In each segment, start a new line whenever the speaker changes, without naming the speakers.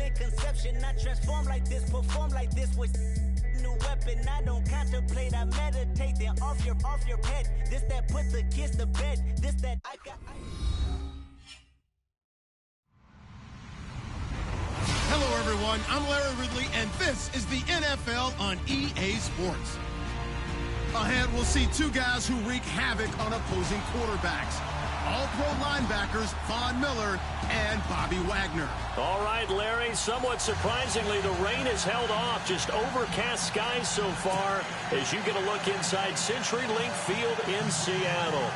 immaculate conception. I transform like this, perform like this with new weapon. I don't contemplate, I meditate. Then off your head. This that put the kids to bed. This that I got.
Hello, everyone. I'm Larry Ridley, and this is the NFL on EA Sports. Ahead, we'll see two guys who wreak havoc on opposing quarterbacks. All-pro linebackers Von Miller and Bobby Wagner.
All right, Larry, somewhat surprisingly, the rain has held off. Just overcast skies so far as you get a look inside CenturyLink Field in Seattle.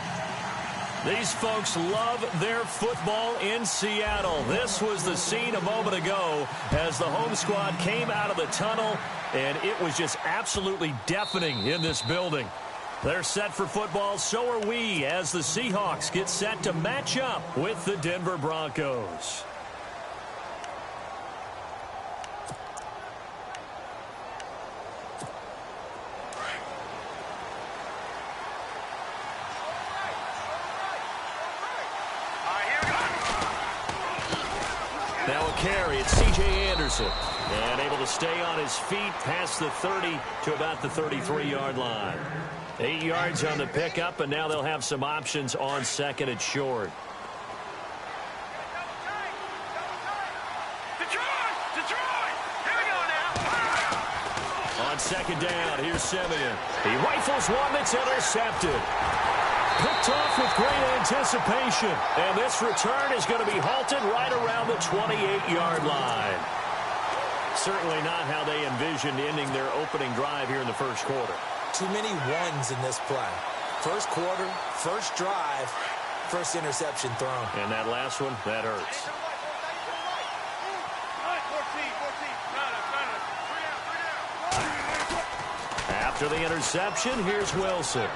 These folks love their football in Seattle. This was the scene a moment ago as the home squad came out of the tunnel, and it was just absolutely deafening in this building. They're set for football, so are we, as the Seahawks get set to match up with the Denver Broncos. Now a carry, it's C.J. Anderson. And able to stay on his feet past the 30 to about the 33-yard line. 8 yards on the pickup, and now they'll have some options on second and short. On second down, here's Simeon. He rifles one that's intercepted. Picked off with great anticipation. And this return is going to be halted right around the 28-yard line. Certainly not how they envisioned ending their opening drive here in the first quarter.
Too many ones in this play. First quarter, first drive, first interception thrown.
And that last one, that hurts. After the interception, here's Wilson.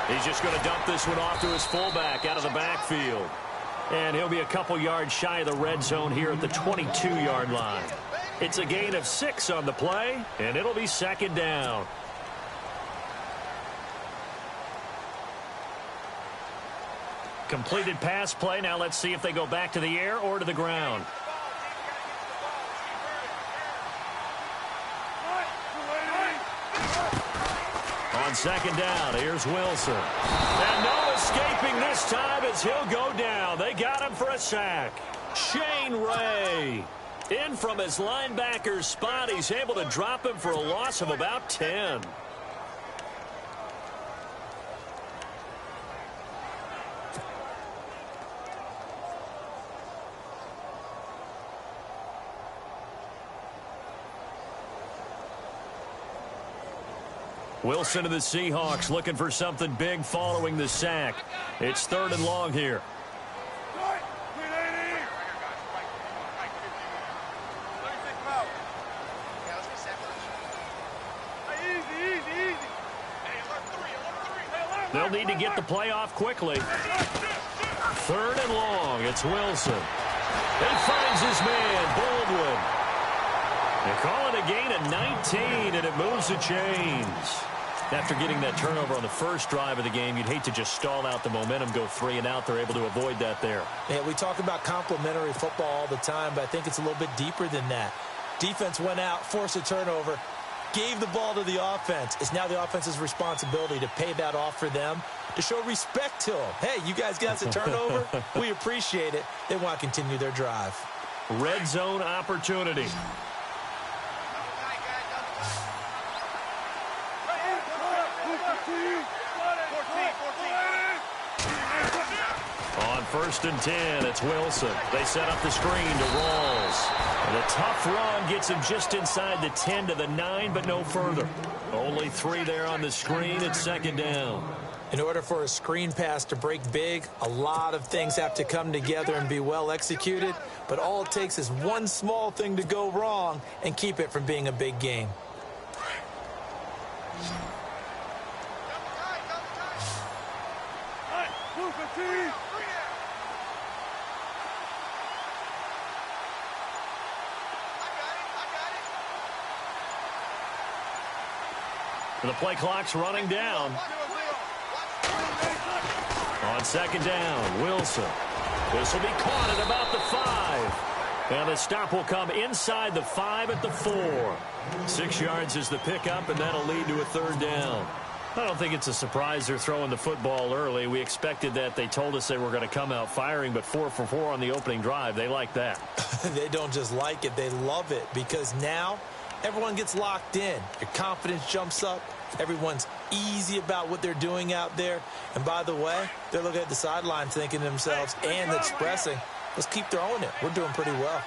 He's just going to dump this one off to his fullback out of the backfield. And he'll be a couple yards shy of the red zone here at the 22-yard line. It's a gain of 6 on the play, and it'll be second down. Completed pass play. Now let's see if they go back to the air or to the ground. On second down, here's Wilson. And no escaping this time as he'll go down. They got him for a sack. Shane Ray. In from his linebacker's spot. He's able to drop him for a loss of about 10. Wilson of the Seahawks looking for something big following the sack. It's 3rd and long here. They'll need to get the play off quickly. 3rd and long. It's Wilson. He finds his man, Baldwin. They call it a gain of 19, and it moves the chains. After getting that turnover on the first drive of the game, you'd hate to just stall out the momentum, go 3 and out. They're able to avoid that there.
Yeah, we talk about complementary football all the time, but I think it's a little bit deeper than that. Defense went out, forced a turnover, gave the ball to the offense. It's now the offense's responsibility to pay that off for them, to show respect to them. Hey, you guys got the turnover. We appreciate it. They want to continue their drive.
Red zone opportunity. On 1st and 10, it's Wilson. They set up the screen to Rawls. And a tough run gets him just inside the 10 to the 9, but no further. Only 3 there on the screen. It's 2nd down.
In order for a screen pass to break big, a lot of things have to come together and be well executed. But all it takes is one small thing to go wrong and keep it from being a big game.
The play clock's running down. On 2nd down, Wilson. This will be caught at about the 5. And the stop will come inside the 5 at the 4. 6 yards is the pickup, and that'll lead to a third down. I don't think it's a surprise they're throwing the football early. We expected that. They told us they were going to come out firing, but 4 for 4 on the opening drive. They like that.
They don't just like it. They love it because now everyone gets locked in. Your confidence jumps up. Everyone's easy about what they're doing out there. And by the way, they're looking at the sideline thinking to themselves and expressing, let's keep throwing it. We're doing pretty well.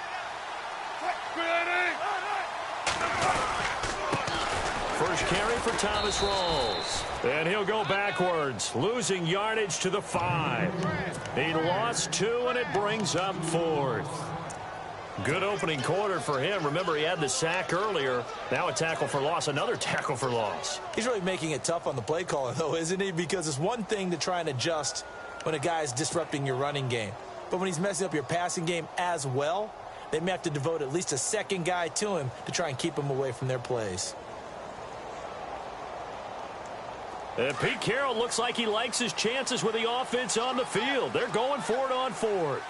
First carry for Thomas Rawls. And he'll go backwards, losing yardage to the 5. He lost 2, and it brings up 4th. Good opening quarter for him. Remember, he had the sack earlier. Now a tackle for loss, another tackle for loss.
He's really making it tough on the play caller, though, isn't he? Because it's one thing to try and adjust when a guy is disrupting your running game. But when he's messing up your passing game as well, they may have to devote at least a second guy to him to try and keep him away from their plays.
And Pete Carroll looks like he likes his chances with the offense on the field. They're going for it on 4th.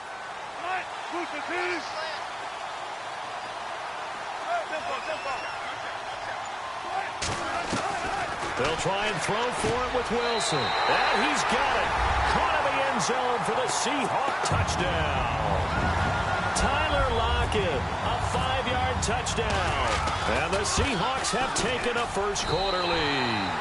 They'll try and throw for it with Wilson. And he's got it. Caught in the end zone for the Seahawk touchdown. Tyler Lockett, a 5-yard touchdown. And the Seahawks have taken a first-quarter lead.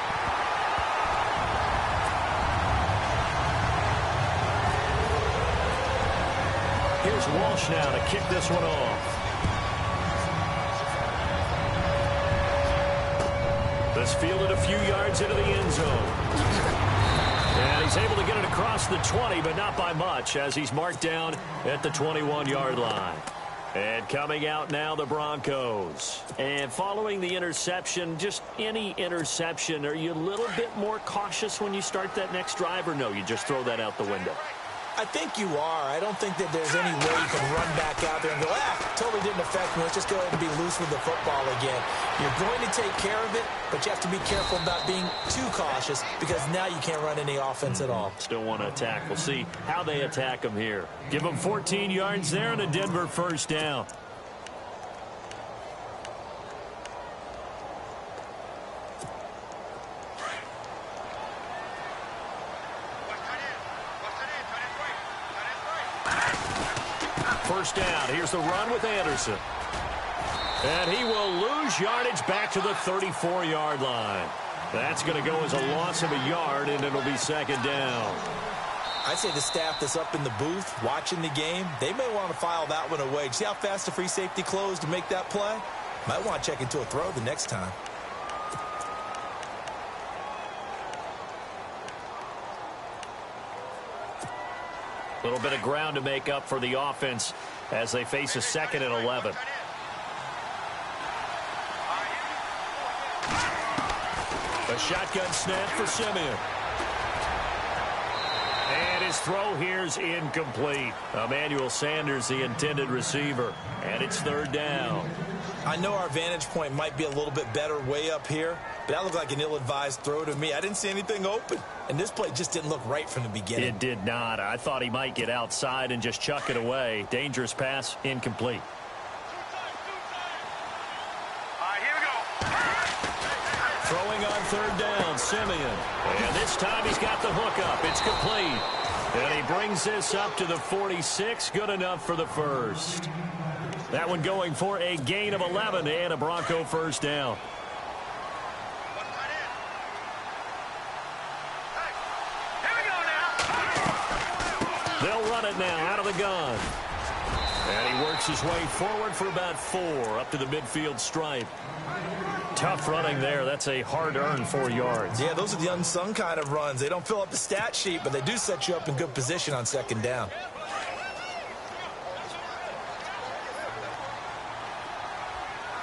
Here's Walsh now to kick this one off. This fielded a few yards into the end zone. And he's able to get it across the 20, but not by much, as he's marked down at the 21-yard line. And coming out now, the Broncos. And following the interception, just any interception, are you a little bit more cautious when you start that next drive, or no, you just throw that out the window?
I think you are. I don't think that there's any way you can run back out there and go, totally didn't affect me. Let's just go ahead and be loose with the football again. You're going to take care of it, but you have to be careful about being too cautious because now you can't run any offense at all.
Still want to attack. We'll see how they attack them here. Give them 14 yards there and a Denver first down. First down. Here's the run with Anderson. And he will lose yardage back to the 34-yard line. That's going to go as a loss of a yard, and it'll be second down.
I'd say the staff that's up in the booth watching the game, they may want to file that one away. See how fast the free safety closed to make that play? Might want to check into a throw the next time.
A little bit of ground to make up for the offense as they face a 2nd and 11. A shotgun snap for Simeon. And his throw here's incomplete. Emmanuel Sanders, the intended receiver. And it's third down.
I know our vantage point might be a little bit better way up here, but that looked like an ill-advised throw to me. I didn't see anything open. And this play just didn't look right from the beginning.
It did not. I thought he might get outside and just chuck it away. Dangerous pass, incomplete.
Here we go.
Throwing on third down, Simeon. And this time he's got the hook up. It's complete. And he brings this up to the 46. Good enough for the first. That one going for a gain of 11 and a Bronco first down. They'll run it now out of the gun. And he works his way forward for about 4 up to the midfield stripe. Tough running there. That's a hard-earned 4 yards.
Yeah, those are the unsung kind of runs. They don't fill up the stat sheet, but they do set you up in good position on second down.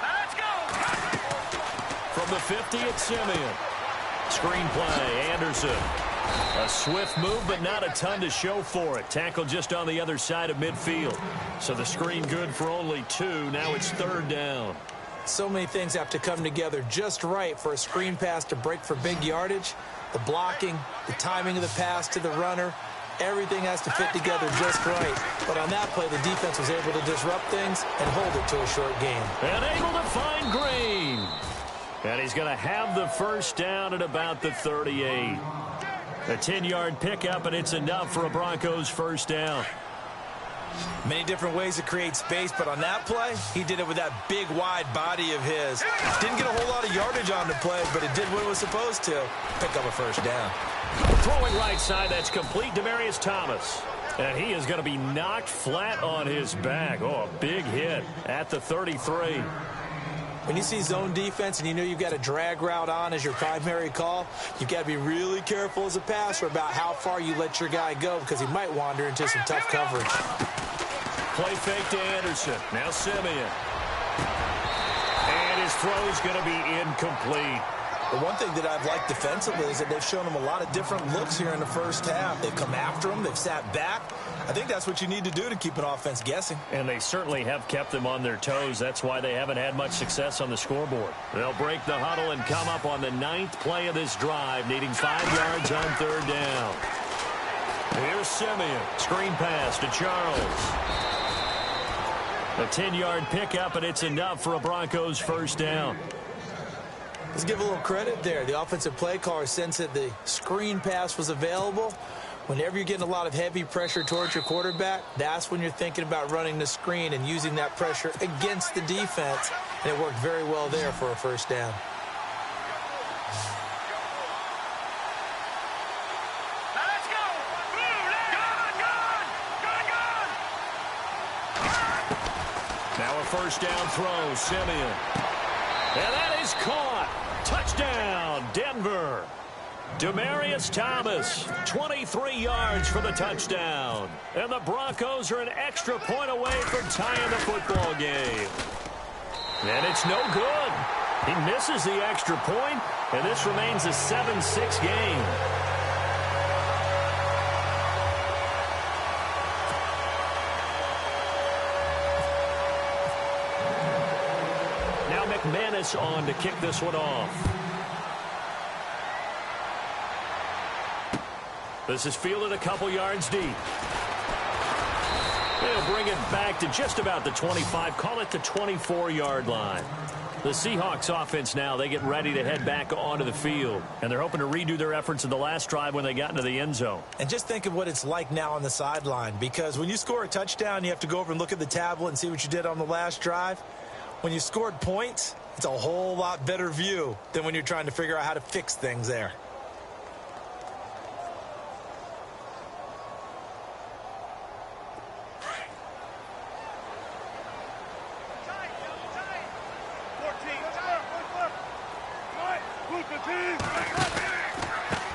Let's go.
From the 50, it's Simeon. Screen play, Anderson. A swift move, but not a ton to show for it. Tackle just on the other side of midfield. So the screen good for only 2. Now it's third down.
So many things have to come together just right for a screen pass to break for big yardage. The blocking, the timing of the pass to the runner, Everything has to fit together just right. But on that play, the defense was able to disrupt things and hold it to a short game.
And able to find Green. And he's going to have the first down at about the 38. A 10-yard pickup, and it's enough for a Broncos first down.
Many different ways to create space, but on that play, he did it with that big, wide body of his. Didn't get a whole lot of yardage on the play, but it did what it was supposed to. Pick up a first down.
Throwing right side, that's complete. Demaryius Thomas. And he is going to be knocked flat on his back. Oh, a big hit at the 33.
When you see zone defense and you know you've got a drag route on as your primary call, you've got to be really careful as a passer about how far you let your guy go because he might wander into some tough coverage.
Play fake to Anderson. Now Simeon. And his throw is going to be incomplete.
The one thing that I've liked defensively is that they've shown him a lot of different looks here in the first half. They've come after him. They've sat back. I think that's what you need to do to keep an offense guessing.
And they certainly have kept them on their toes. That's why they haven't had much success on the scoreboard. They'll break the huddle and come up on the 9th play of this drive, needing 5 yards on 3rd down. Here's Simeon. Screen pass to Charles. A 10-yard pickup, and it's enough for a Broncos first down.
Let's give a little credit there. The offensive play caller sensed that the screen pass was available. Whenever you're getting a lot of heavy pressure towards your quarterback, that's when you're thinking about running the screen and using that pressure against the defense. And it worked very well there for a first down.
Let's go! Gone!
Now a first down throw, Simeon. And that is caught. Touchdown, Denver. Demaryius Thomas, 23 yards for the touchdown. And the Broncos are an extra point away from tying the football game. And it's no good. He misses the extra point, and this remains a 7-6 game. McManus on to kick this one off. This is fielded a couple yards deep. They'll bring it back to just about the 25, call it the 24-yard line. The Seahawks offense now, they get ready to head back onto the field. And they're hoping to redo their efforts in the last drive when they got into the end zone.
And just think of what it's like now on the sideline. Because when you score a touchdown, you have to go over and look at the tablet and see what you did on the last drive. When you scored points, it's a whole lot better view than when you're trying to figure out how to fix things there.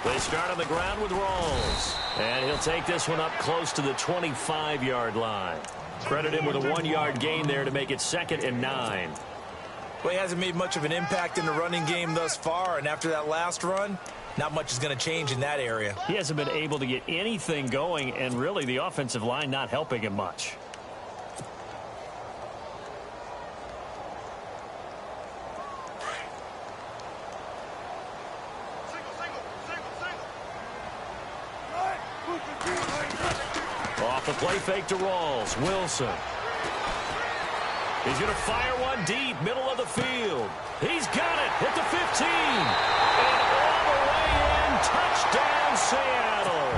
They start on the ground with Rawls. And he'll take this one up close to the 25-yard line. Credit him with a 1-yard gain there to make it 2nd and 9.
Well, he hasn't made much of an impact in the running game thus far, and after that last run, not much is going to change in that area.
He hasn't been able to get anything going, and really the offensive line not helping him much. Off the play fake to Rawls. Wilson. He's going to fire one deep, middle of the field. He's got it at the 15. And all the way in, touchdown Seattle.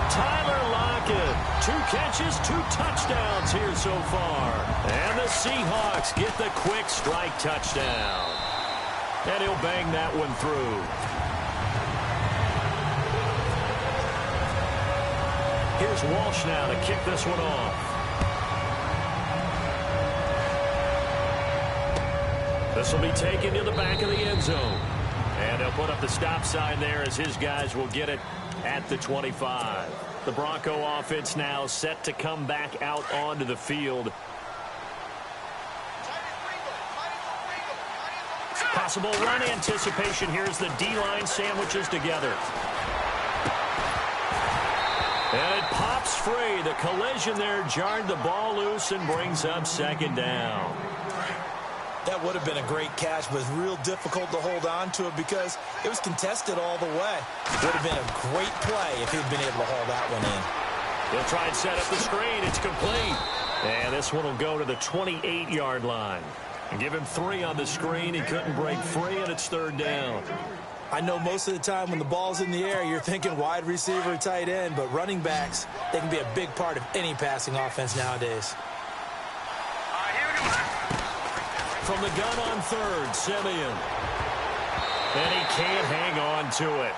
Tyler Lockett, 2 catches, 2 touchdowns here so far. And the Seahawks get the quick strike touchdown. And he'll bang that one through. Here's Walsh now to kick this one off. This will be taken to the back of the end zone. And he'll put up the stop sign there as his guys will get it at the 25. The Bronco offense now set to come back out onto the field. Possible run anticipation. Here's the D-line sandwiches together. And it pops free. The collision there jarred the ball loose and brings up 2nd down.
That would have been a great catch, but it's real difficult to hold on to it because it was contested all the way. Would have been a great play if he'd been able to haul that one in.
He'll try and set up the screen. It's complete. And this one will go to the 28-yard line. And give him 3 on the screen. He couldn't break free, and it's 3rd down.
I know most of the time when the ball's in the air, you're thinking wide receiver, tight end, but running backs, they can be a big part of any passing offense nowadays.
From the gun on 3rd, Simeon. And he can't hang on to it.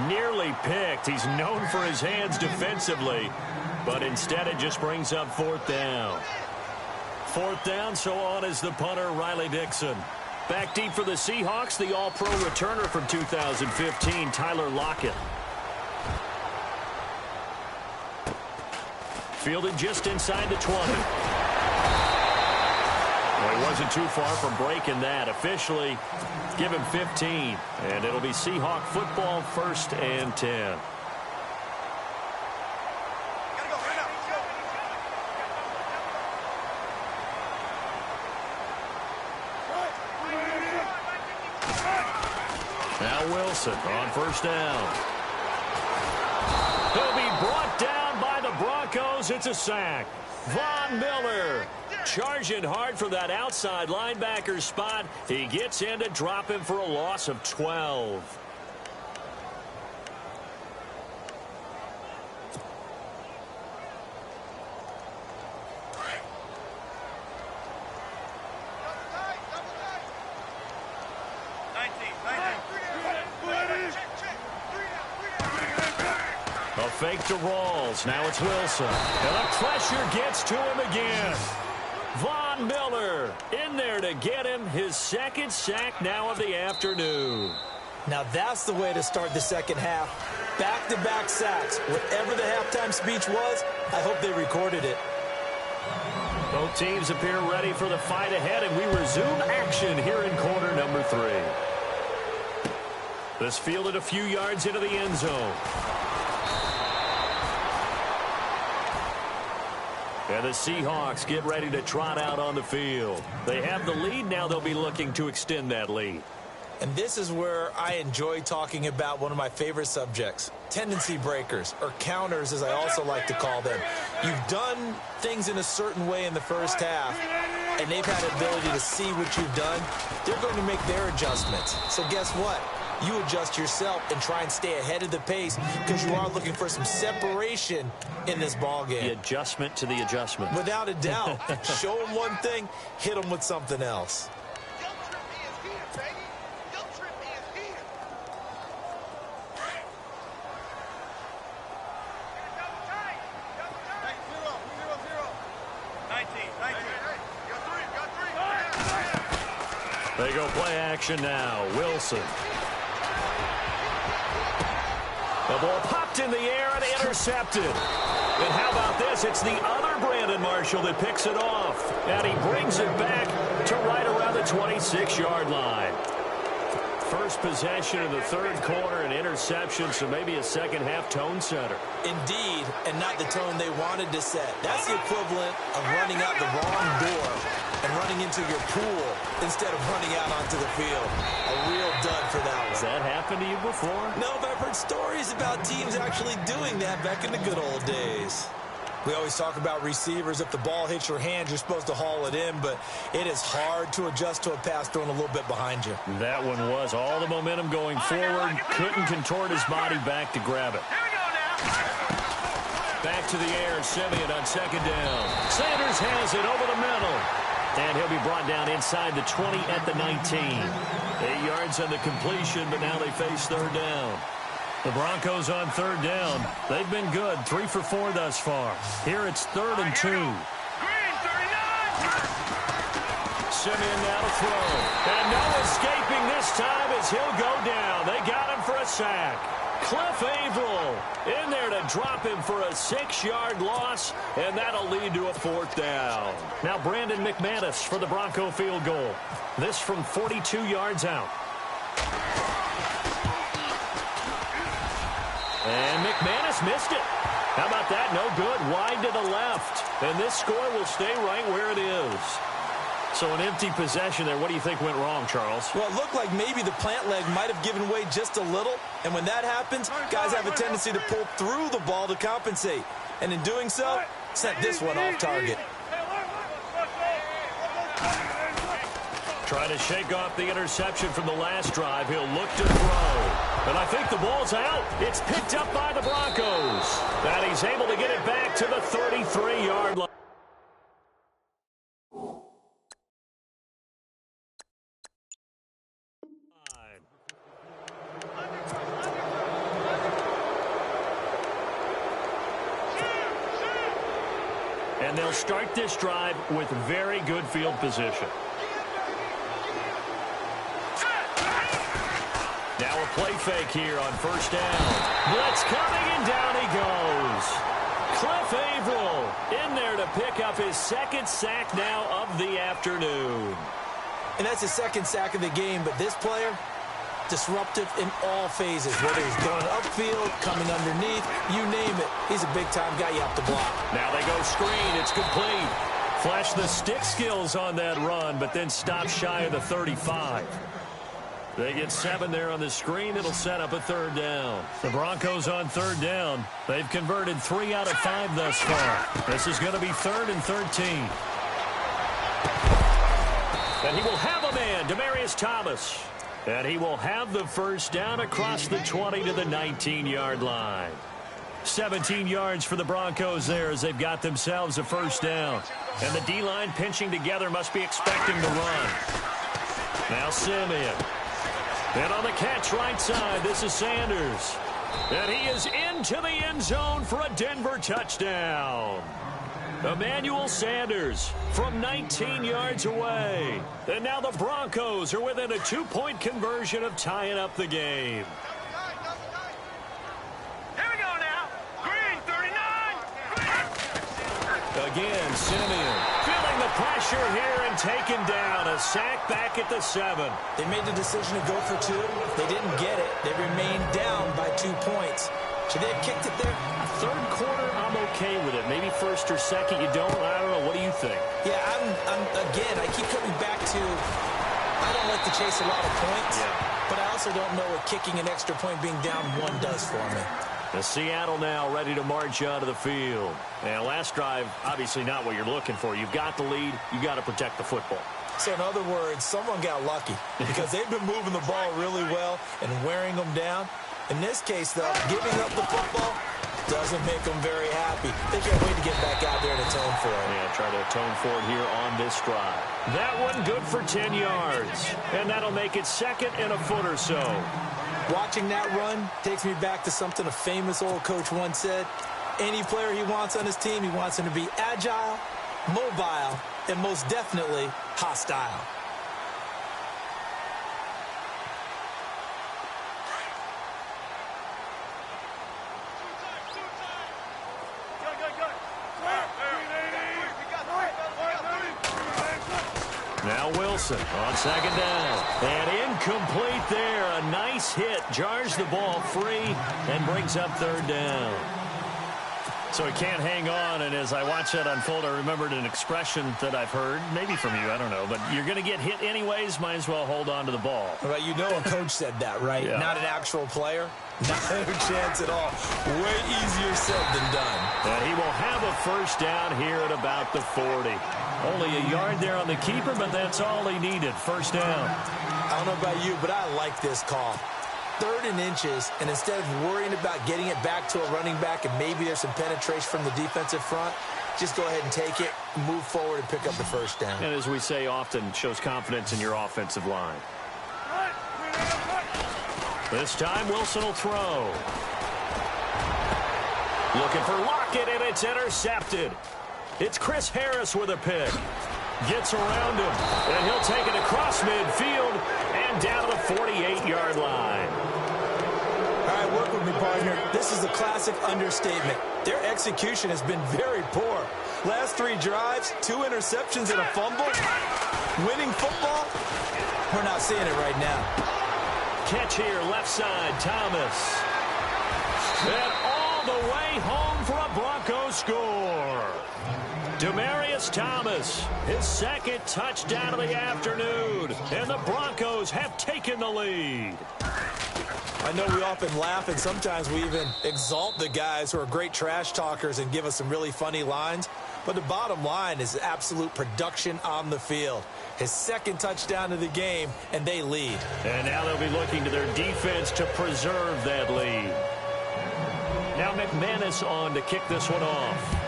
Nearly picked. He's known for his hands defensively, but instead it just brings up 4th down. 4th down, so on is the punter, Riley Dixon. Back deep for the Seahawks, the All-Pro returner from 2015, Tyler Lockett. Fielded just inside the 20. Well, he wasn't too far from breaking that. Officially, give him 15, and it'll be Seahawk football, 1st and 10. Now Wilson on 1st down. He'll be brought down by the Broncos. It's a sack. Von Miller charging hard for that outside linebacker spot. He gets in to drop him for a loss of 12. A fake to Rawls. Now it's Wilson. And the pressure gets to him again. Von Miller in there to get him his 2nd sack now of the afternoon.
Now that's the way to start the second half. Back-to-back sacks. Whatever the halftime speech was, I hope they recorded it.
Both teams appear ready for the fight ahead, and we resume action here in quarter number 3. This fielded a few yards into the end zone. And the Seahawks get ready to trot out on the field. They have the lead. Now they'll be looking to extend that lead.
And this is where I enjoy talking about one of my favorite subjects, tendency breakers, or counters as I also like to call them. You've done things in a certain way in the first half, and they've had the ability to see what you've done. They're going to make their adjustments. So guess what? You adjust yourself and try and stay ahead of the pace because you are looking for some separation in this ball game.
The adjustment to the adjustment.
Without a doubt. Show them one thing, hit them with something else.
They go play action now. Wilson. The ball popped in the air and intercepted. And how about this? It's the other Brandon Marshall that picks it off. And he brings it back to right around the 26-yard line. First possession of the 3rd quarter, an interception, so maybe a second-half tone setter.
Indeed, and not the tone they wanted to set. That's the equivalent of running out the wrong door and running into your pool instead of running out onto the field. A real dud for that one.
Has that happened to you before?
No, but I've heard stories about teams actually doing that back in the good old days. We always talk about receivers. If the ball hits your hand, you're supposed to haul it in, but it is hard to adjust to a pass thrown a little bit behind you.
That one was all the momentum going forward. Couldn't contort his body back to grab it. Back to the air, Simeon on 2nd down. Sanders has it over the middle. And he'll be brought down inside the 20 at the 19. 8 yards on the completion, but now they face 3rd down. The Broncos on 3rd down. They've been good, 3 for 4 thus far. Here it's 3rd and 2. Simeon now to throw. And no escaping this time as he'll go down. They got him for a sack. Cliff Averill in there to drop him for a 6-yard loss, and that'll lead to a 4th down. Now Brandon McManus for the Bronco field goal. This from 42 yards out. And McManus missed it. How about that? No good. Wide to the left. And this score will stay right where it is. So an empty possession there. What do you think went wrong, Charles?
Well, it looked like maybe the plant leg might have given way just a little. And when that happens, guys have a tendency to pull through the ball to compensate. And in doing so, sent this one off target.
Trying to shake off the interception from the last drive. He'll look to throw. And I think the ball's out. It's picked up by the Broncos. And he's able to get it back to the 33-yard line. And they'll start this drive with very good field position. Now a play fake here on first down. Blitz coming, and down he goes. Cliff Averill in there to pick up his second sack now of the afternoon.
And that's his second sack of the game, but this player, disruptive in all phases, whether he's going upfield, coming underneath, you name it. He's a big-time guy you have to block.
Now they go screen. It's complete. Flash the stick skills on that run, but then stop shy of the 35. They get 7 there on the screen. It'll set up a third down. The Broncos on third down. They've converted 3 out of 5 thus far. This is going to be 3rd and 13. And he will have a man, Demaryius Thomas. And he will have the first down across the 20 to the 19-yard line. 17 yards for the Broncos there as they've got themselves a first down. And the D-line pinching together must be expecting the run. Now Simeon. And on the catch right side, this is Sanders. And he is into the end zone for a Denver touchdown. Emmanuel Sanders from 19 yards away. And now the Broncos are within a 2-point conversion of tying up the game.
Here we go now. Green, 39.
Again, Simeon feeling the pressure here and taken down. A sack back at the 7.
They made the decision to go for 2. They didn't get it. They remained down by 2 points. Should they have kicked it there?
Third quarter, I'm okay with it. Maybe first or second, you don't. I don't know. What do you think?
Yeah, again, I keep coming back to, I don't like to chase a lot of points, but I also don't know what kicking an extra point being down 1 does for me.
The Seattle now ready to march onto the field. And last drive, obviously not what you're looking for. You've got the lead. You've got to protect the football.
So in other words, someone got lucky because they've been moving the ball really well and wearing them down. In this case, though, giving up the football doesn't make them very happy. They can't wait to get back out there and atone for it.
Yeah, try to atone for it here on this drive. That one good for 10 yards. And that'll make it 2nd and a foot or so.
Watching that run takes me back to something a famous old coach once said. Any player he wants on his team, he wants him to be agile, mobile, and most definitely hostile.
Now Wilson on 2nd down. And incomplete there. A nice hit. Jars the ball free and brings up 3rd down. So he can't hang on, and as I watch that unfold, I remembered an expression that I've heard, maybe from you, I don't know, but you're going to get hit anyways, might as well hold on to the ball.
Well, you know a coach said that, right?
Yeah.
Not an actual player. Not a chance at all. Way easier said than done.
And he will have a first down here at about the 40. Only a yard there on the keeper, but that's all he needed. First down.
I don't know about you, but I like this call. 3rd and inches, and instead of worrying about getting it back to a running back and maybe there's some penetration from the defensive front, just go ahead and take it, move forward, and pick up the first down.
And as we say often, shows confidence in your offensive line. This time, Wilson will throw. Looking for Lockett, and it's intercepted. It's Chris Harris with a pick. Gets around him, and he'll take it across midfield and down to the 48-yard line.
All right, work with me, partner. This is a classic understatement. Their execution has been very poor. Last 3 drives, 2 interceptions and a fumble. Winning football, we're not seeing it right now.
Catch here, left side, Thomas. And all the way home for a Broncos score. Demaryius Thomas, his second touchdown of the afternoon, and the Broncos have taken the lead.
I know we often laugh, and sometimes we even exalt the guys who are great trash talkers and give us some really funny lines. But the bottom line is absolute production on the field. His second touchdown of the game, and they lead.
And now they'll be looking to their defense to preserve that lead. Now McManus on to kick this one off.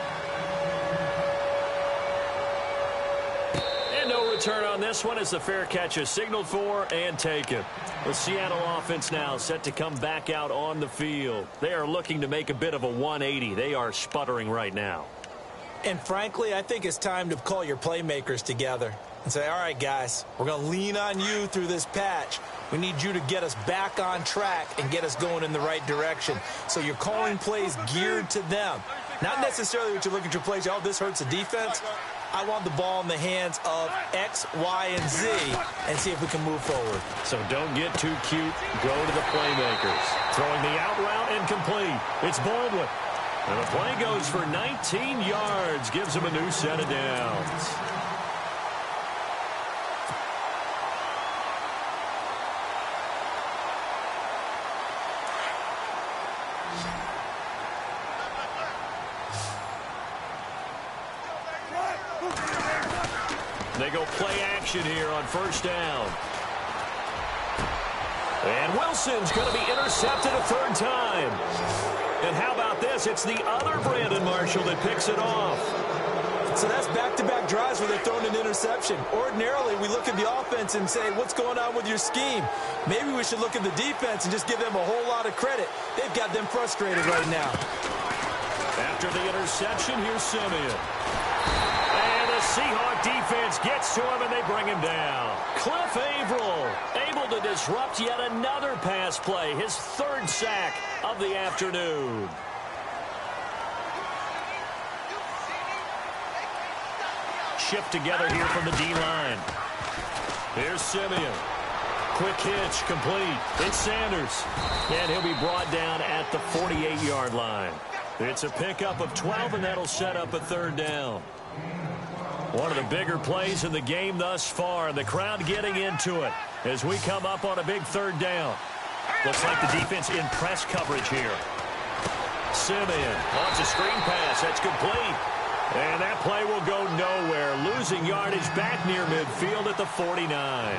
And no return on this one as the fair catch is signaled for and taken. The Seattle offense now set to come back out on the field. They are looking to make a bit of a 180. They are sputtering right now.
And frankly, I think it's time to call your playmakers together and say, all right, guys, we're going to lean on you through this patch. We need you to get us back on track and get us going in the right direction. So you're calling plays geared to them. Not necessarily what you look at your plays, oh, this hurts the defense. I want the ball in the hands of X, Y, and Z and see if we can move forward.
So don't get too cute. Go to the playmakers. Throwing the out route incomplete. It's Baldwin. And the play goes for 19 yards. Gives him a new set of downs. They go play action here on first down. And Wilson's going to be intercepted a third time. And how about this? It's the other Brandon Marshall that picks it off.
So that's back-to-back drives where they're throwing an interception. Ordinarily, we look at the offense and say, what's going on with your scheme? Maybe we should look at the defense and just give them a whole lot of credit. They've got them frustrated right now.
After the interception, here's Simeon. And the Seahawk defense gets to him, and they bring him down. Cliff Averill able to disrupt yet another pass play, his third sack of the afternoon. Shift together here from the D-line. Here's Simeon. Quick hitch, complete. It's Sanders. And he'll be brought down at the 48-yard line. It's a pickup of 12, and that'll set up a third down. One of the bigger plays in the game thus far. The crowd getting into it as we come up on a big third down. Looks like the defense in press coverage here. Simeon wants a screen pass. That's complete. And that play will go nowhere. Losing yardage back near midfield at the 49.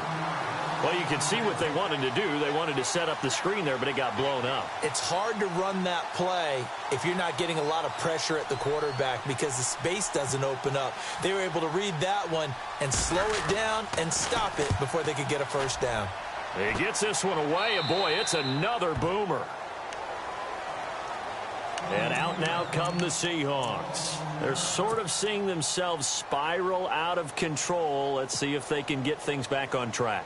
Well, you can see what they wanted to do. They wanted to set up the screen there, but it got blown up.
It's hard to run that play if you're not getting a lot of pressure at the quarterback because the space doesn't open up. They were able to read that one and slow it down and stop it before they could get a first down.
He gets this one away, and boy, it's another boomer. And out now come the Seahawks. They're sort of seeing themselves spiral out of control. Let's see if they can get things back on track.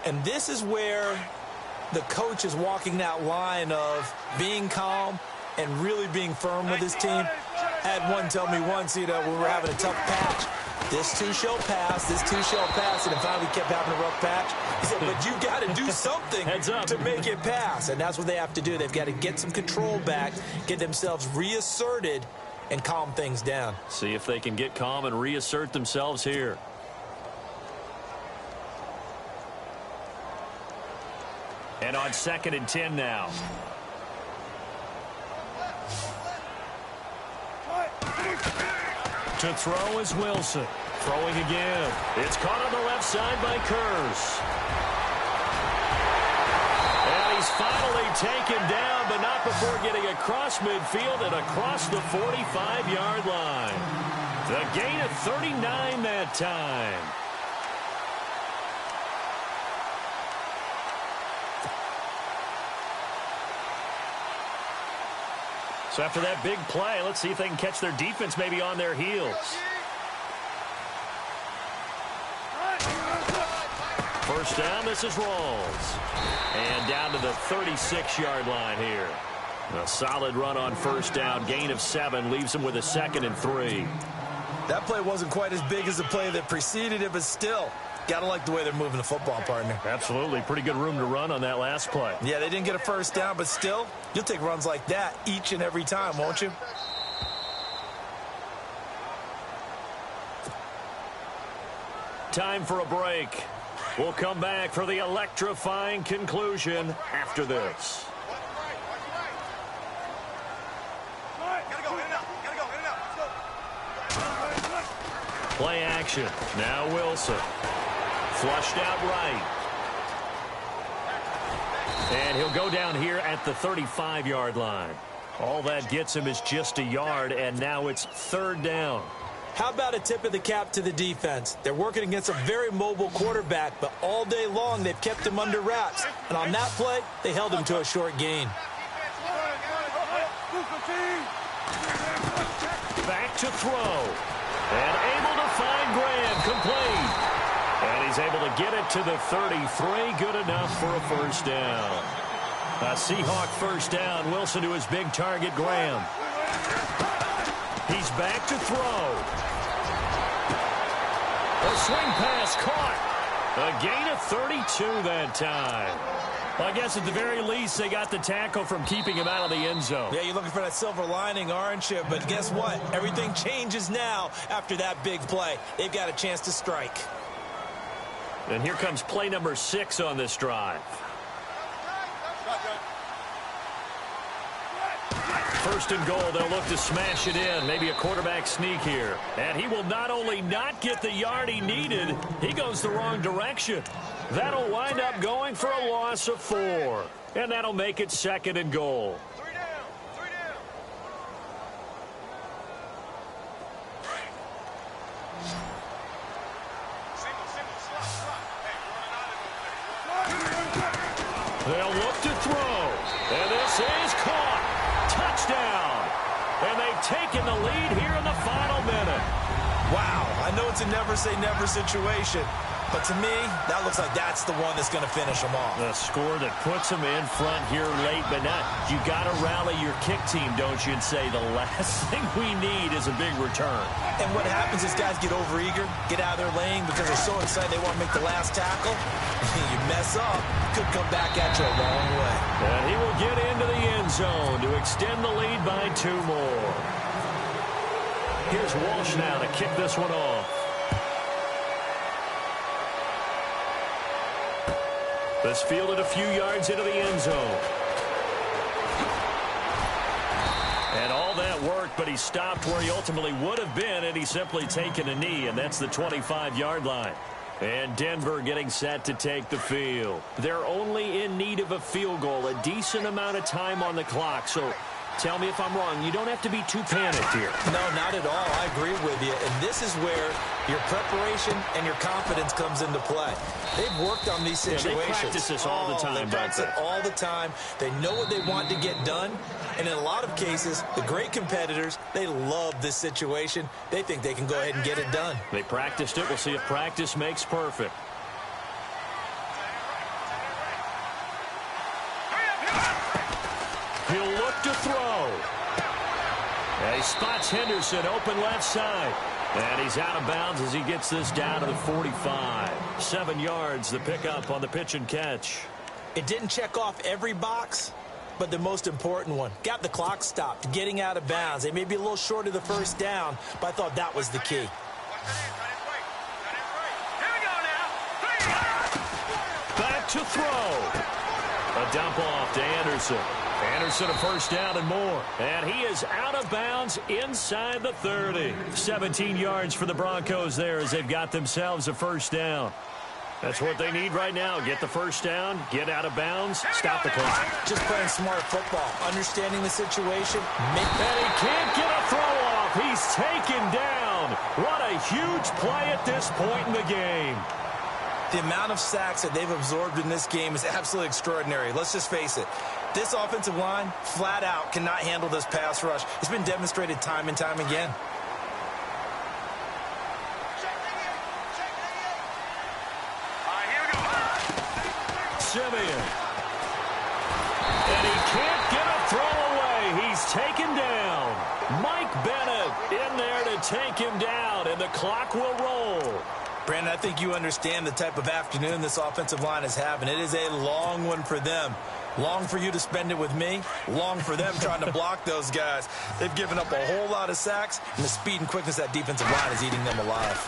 And this is where the coach is walking that line of being calm and really being firm with his team. I had one tell me once, when we were having a tough patch, this too shall pass, this too shall pass, and then finally we kept having a rough patch. He said, but you got to do something to make it pass, and that's what they have to do. They've got to get some control back, get themselves reasserted, and calm things down.
See if they can get calm and reassert themselves here. And on 2nd and 10 now. To throw is Wilson. Throwing again. It's caught on the left side by Kurz. And he's finally taken down, but not before getting across midfield and across the 45-yard line. The gain of 39 that time. So after that big play, let's see if they can catch their defense maybe on their heels. First down, this is Rawls. And down to the 36-yard line here. A solid run on first down. Gain of 7 leaves them with a 2nd and 3.
That play wasn't quite as big as the play that preceded it, but still, got to like the way they're moving the football, partner.
Absolutely. Pretty good room to run on that last play.
Yeah, they didn't get a first down, but still, you'll take runs like that each and every time, won't you?
time for a break. We'll come back for the electrifying conclusion after this. Play action. Now Wilson. Flushed out right. And he'll go down here at the 35-yard line. All that gets him is just a yard, and now it's third down.
How about a tip of the cap to the defense? They're working against a very mobile quarterback, but all day long they've kept him under wraps. And on that play, they held him to a short gain.
Back to throw. And able to find Graham, complete. And he's able to get it to the 33, good enough for a first down. A Seahawk first down, Wilson to his big target, Graham. He's back to throw. A swing pass caught. A gain of 32 that time. Well, I guess at the very least, they got the tackle from keeping him out of the end zone.
Yeah, you're looking for that silver lining, aren't you? But guess what? Everything changes now after that big play. They've got a chance to strike.
And here comes play number 6 on this drive. First and goal, they'll look to smash it in. Maybe a quarterback sneak here. And he will not only not get the yard he needed, he goes the wrong direction. That'll wind up going for a loss of 4. And that'll make it second and goal. They'll look to throw. And this is caught. Touchdown. And they've taken the lead here in the final minute.
Wow, I know it's a never-say-never situation, but to me, that looks like that's the one that's going to finish them off.
The score that puts them in front here late, but not. You got to rally your kick team, don't you, and say the last thing we need is a big return.
And what happens is guys get overeager, get out of their lane because they're so excited they want to make the last tackle. You mess up, could come back at you a long way.
And he will get into the end zone to extend the lead by 2 more. Here's Walsh now to kick this one off. This fielded a few yards into the end zone. And all that worked, but he stopped where he ultimately would have been, and he's simply taken a knee, and that's the 25-yard line. And Denver getting set to take the field. They're only in need of a field goal, a decent amount of time on the clock, so tell me if I'm wrong. You don't have to be too panicked here.
No, not at all. I agree with you. And this is where your preparation and your confidence comes into play. They've worked on these situations.
Yeah, they practice this all the time.
They practice it all the time. They know what they want to get done. And in a lot of cases, the great competitors, they love this situation. They think they can go ahead and get it done.
They practiced it. We'll see if practice makes perfect. He'll look to throw. And he spots Henderson open left side. And he's out of bounds as he gets this down to the 45. 7 yards, the pickup on the pitch and catch.
It didn't check off every box, but the most important one. Got the clock stopped, getting out of bounds. They may be a little short of the first down, but I thought that was the key.
Back to throw. A dump off to Anderson. Anderson a first down and more. And he is out of bounds inside the 30. 17 yards for the Broncos there as they've got themselves a first down. That's what they need right now. Get the first down, get out of bounds, stop the clock.
Just playing smart football, understanding the situation.
And he can't get a throw off. He's taken down. What a huge play at this point in the game.
The amount of sacks that they've absorbed in this game is absolutely extraordinary. Let's just face it. This offensive line, flat out, cannot handle this pass rush. It's been demonstrated time and time again.
Simeon. And he can't get a throw away. He's taken down. Mike Bennett in there to take him down, and the clock will roll.
Brandon, I think you understand the type of afternoon this offensive line is having. It is a long one for them. Long for you to spend it with me. Long for them trying to block those guys. They've given up a whole lot of sacks, and the speed and quickness of that defensive line is eating them alive.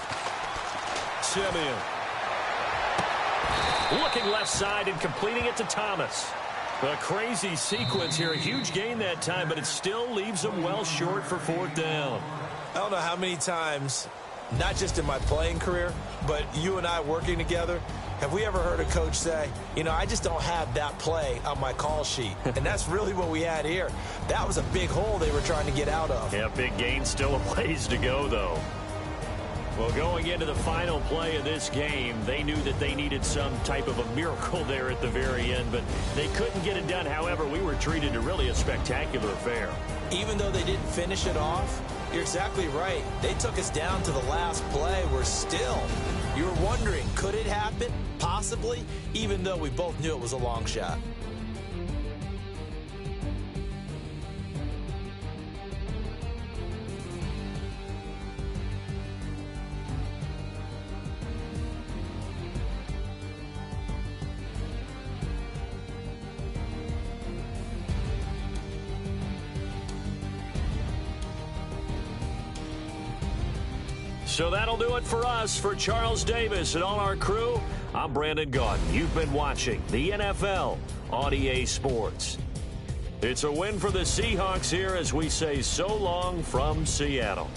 Simeon. Looking left side and completing it to Thomas. A crazy sequence here. A huge gain that time, but it still leaves them well short for 4th down.
I don't know how many times, not just in my playing career, but you and I working together, have we ever heard a coach say, you know, I just don't have that play on my call sheet. And that's really what we had here. That was a big hole they were trying to get out of.
Yeah, big gain, still a ways to go, though. Well, going into the final play of this game, they knew that they needed some type of a miracle there at the very end, but they couldn't get it done. However, we were treated to really a spectacular affair.
Even though they didn't finish it off, you're exactly right. They took us down to the last play. We're still, you were wondering, could it happen? Possibly, even though we both knew it was a long shot.
So that'll do it for us. For Charles Davis and all our crew, I'm Brandon Gaudin. You've been watching the NFL on EA Sports. It's a win for the Seahawks here as we say so long from Seattle.